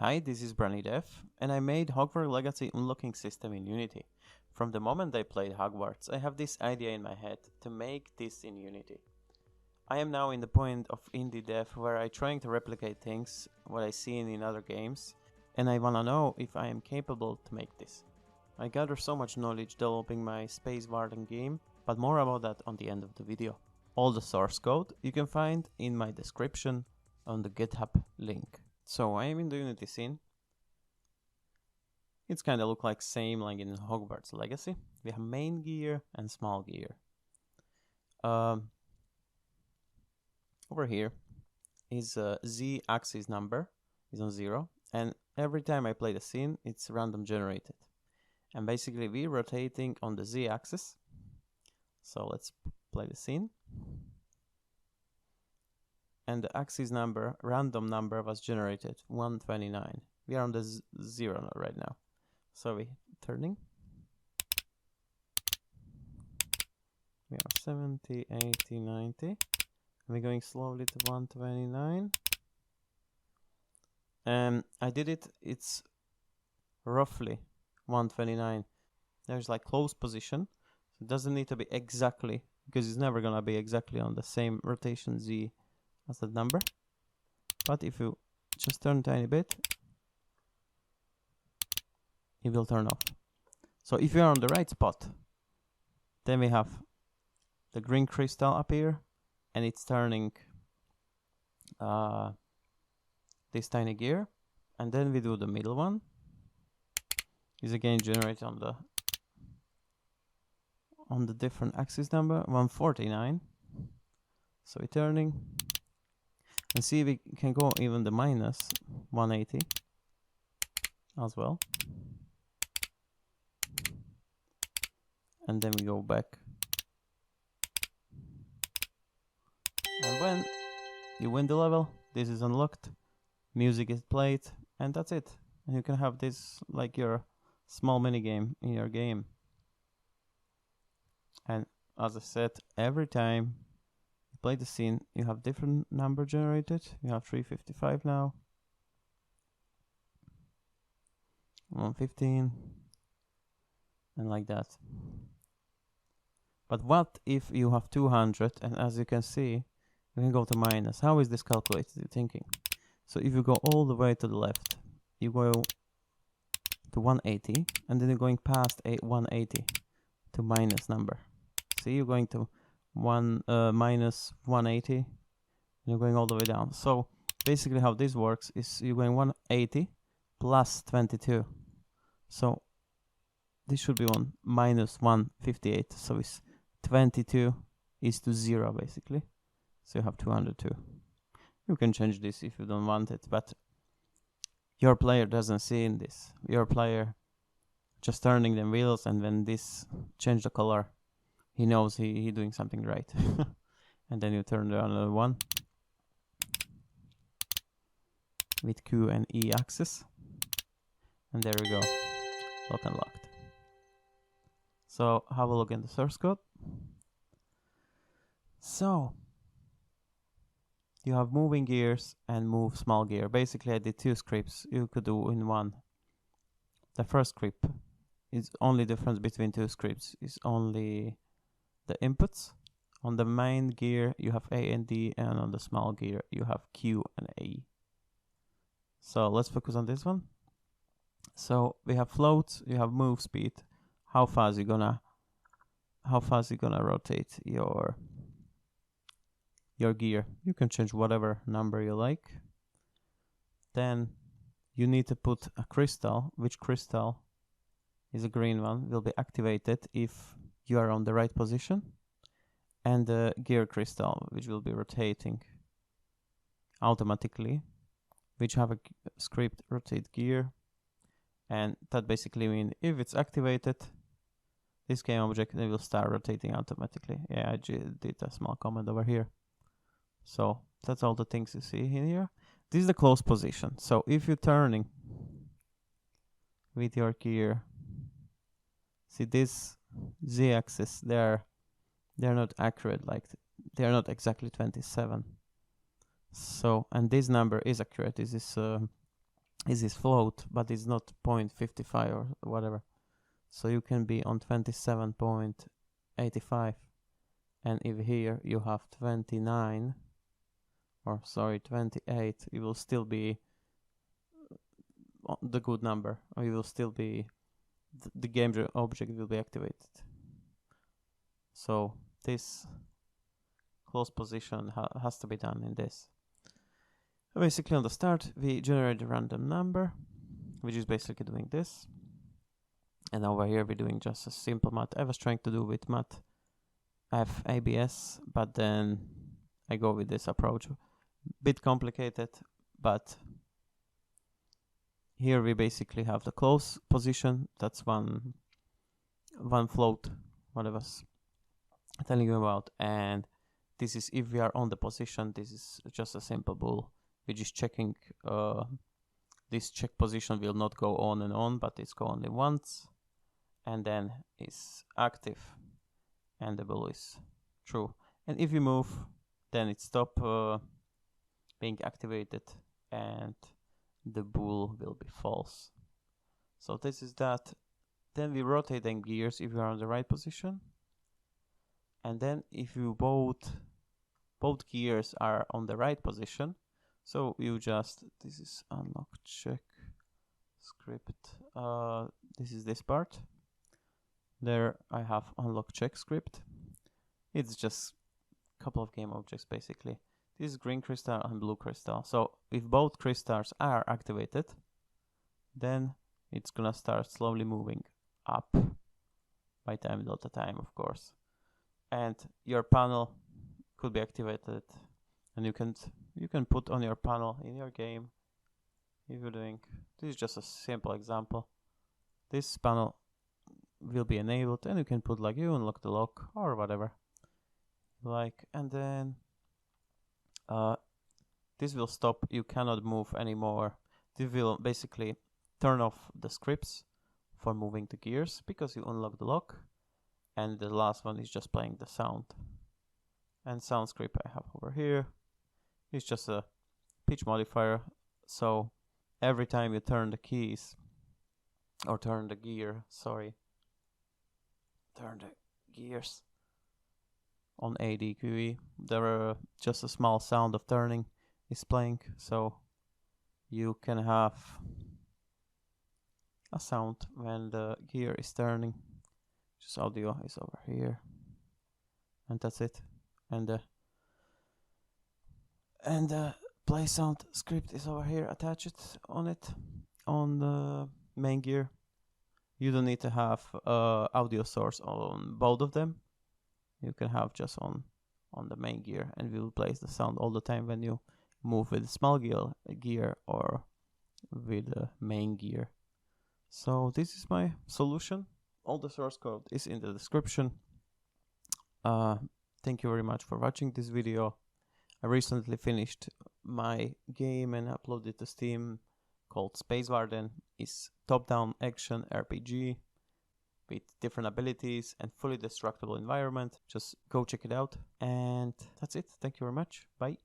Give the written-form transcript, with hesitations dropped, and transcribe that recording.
Hi, this is BrownieDev, and I made Hogwarts Legacy unlocking system in Unity. From the moment I played Hogwarts, I have this idea in my head to make this in Unity. I am now in the point of indie dev where I'm trying to replicate things, what I see in other games, and I wanna know if I am capable to make this. I gather so much knowledge developing my Space Warden game, but more about that on the end of the video. All the source code you can find in my description on the GitHub link. So I am in the Unity scene. It's kinda look like same like in Hogwarts Legacy. We have main gear and small gear. Over here is a z-axis number is on 0, and every time I play the scene it's random generated. And basically we're rotating on the z-axis. So let's play the scene. And the axis number, random number, was generated 129. We are on the 0 right now. So we turning. We are 70, 80, 90. And we're going slowly to 129. And I did it, it's roughly 129. There's like close position. So it doesn't need to be exactly, because it's never gonna be exactly on the same rotation z as that number. But if you just turn a tiny bit, it will turn off. So if you're on the right spot, then we have the green crystal up here, and it's turning this tiny gear, and then we do the middle one. Is again generated on the different axis number 149. So we're turning, and see we can go even the minus 180 as well. And then we go back. And when you win the level, this is unlocked, music is played, and that's it. And you can have this like your small mini game in your game. And as I said, every time you play the scene, you have different number generated. You have 355 now, 115, and like that. But what if you have 200, and as you can see, you can go to minus. How is this calculated, you're thinking? So if you go all the way to the left, you go to 180, and then you're going past 180 to minus number. See, you're going to minus 180, and you're going all the way down. So basically how this works is you're going 180 plus 22. So this should be minus 158. So it's 22 is to 0 basically. So you have 202. You can change this if you don't want it, but your player doesn't see in this. Your player just turning the wheels, and when this change the color, he knows he doing something right. And then you turn the another one with Q and E axis, and there we go, lock and locked. So have a look in the source code. So you have moving gears and move small gear. Basically I did 2 scripts you could do in one. The first script is only difference between 2 scripts is only the inputs. On the main gear you have A and D, and on the small gear you have Q and A. So let's focus on this one. So we have floats, you have move speed, how fast you gonna rotate your gear. You can change whatever number you like. Then you need to put a crystal, which crystal is a green one, will be activated if you are on the right position, and the gear crystal, which will be rotating automatically, which have a script rotate gear. And that basically means if it's activated, this game object, it will start rotating automatically. Yeah, I did a small comment over here. So that's all the things you see in here. This is the close position. So if you're turning with your gear, see this z-axis, they're not accurate, like they're not exactly 27. So, and this number is accurate. This is is this float, but it's not 0.55 or whatever. So you can be on 27.85, and if here you have 29, or sorry, 28, it will still be the good number, or you will still be the game object will be activated. So this close position has to be done in this. Basically on the start we generate a random number, which is basically doing this, and over here we're doing just a simple math. I was trying to do with math FABS, but then I go with this approach. Bit complicated, but here we basically have the close position. That's one float, what I was telling you about, and this is if we are on the position. This is just a simple bool, which is checking. This check position will not go on and on, but it's go only once, and then it's active, and the bool is true. And if you move, then it stop being activated, and the bool will be false. So this is that. Then we rotate them gears if you are on the right position, and then if you both gears are on the right position, so you just, this is unlock check script, this is this part. There I have unlock check script. It's just a couple of game objects basically. This is green crystal and blue crystal. So if both crystals are activated, then it's gonna start slowly moving up by time delta time, of course. And your panel could be activated, and you can put on your panel in your game if you're doing. This is just a simple example. This panel will be enabled, and you can put like you unlock the lock or whatever like, and then this will stop. You cannot move anymore. This will basically turn off the scripts for moving the gears because you unlock the lock, and the last one is just playing the sound. And sound script I have over here is just a pitch modifier, so every time you turn the keys, or turn the gear, sorry, turn the gears on ADQE, there are just a small sound of turning is playing, so you can have a sound when the gear is turning. Just audio is over here, and that's it. And the play sound script is over here attached on it, on the main gear. You don't need to have audio source on both of them. You can have just on the main gear, and we will place the sound all the time when you move with the small gear or with the main gear. So this is my solution. All the source code is in the description. Thank you very much for watching this video. I recently finished my game and uploaded to Steam called Space Warden. It's top-down action RPG with different abilities and fully destructible environment. Just go check it out. And that's it. Thank you very much. Bye.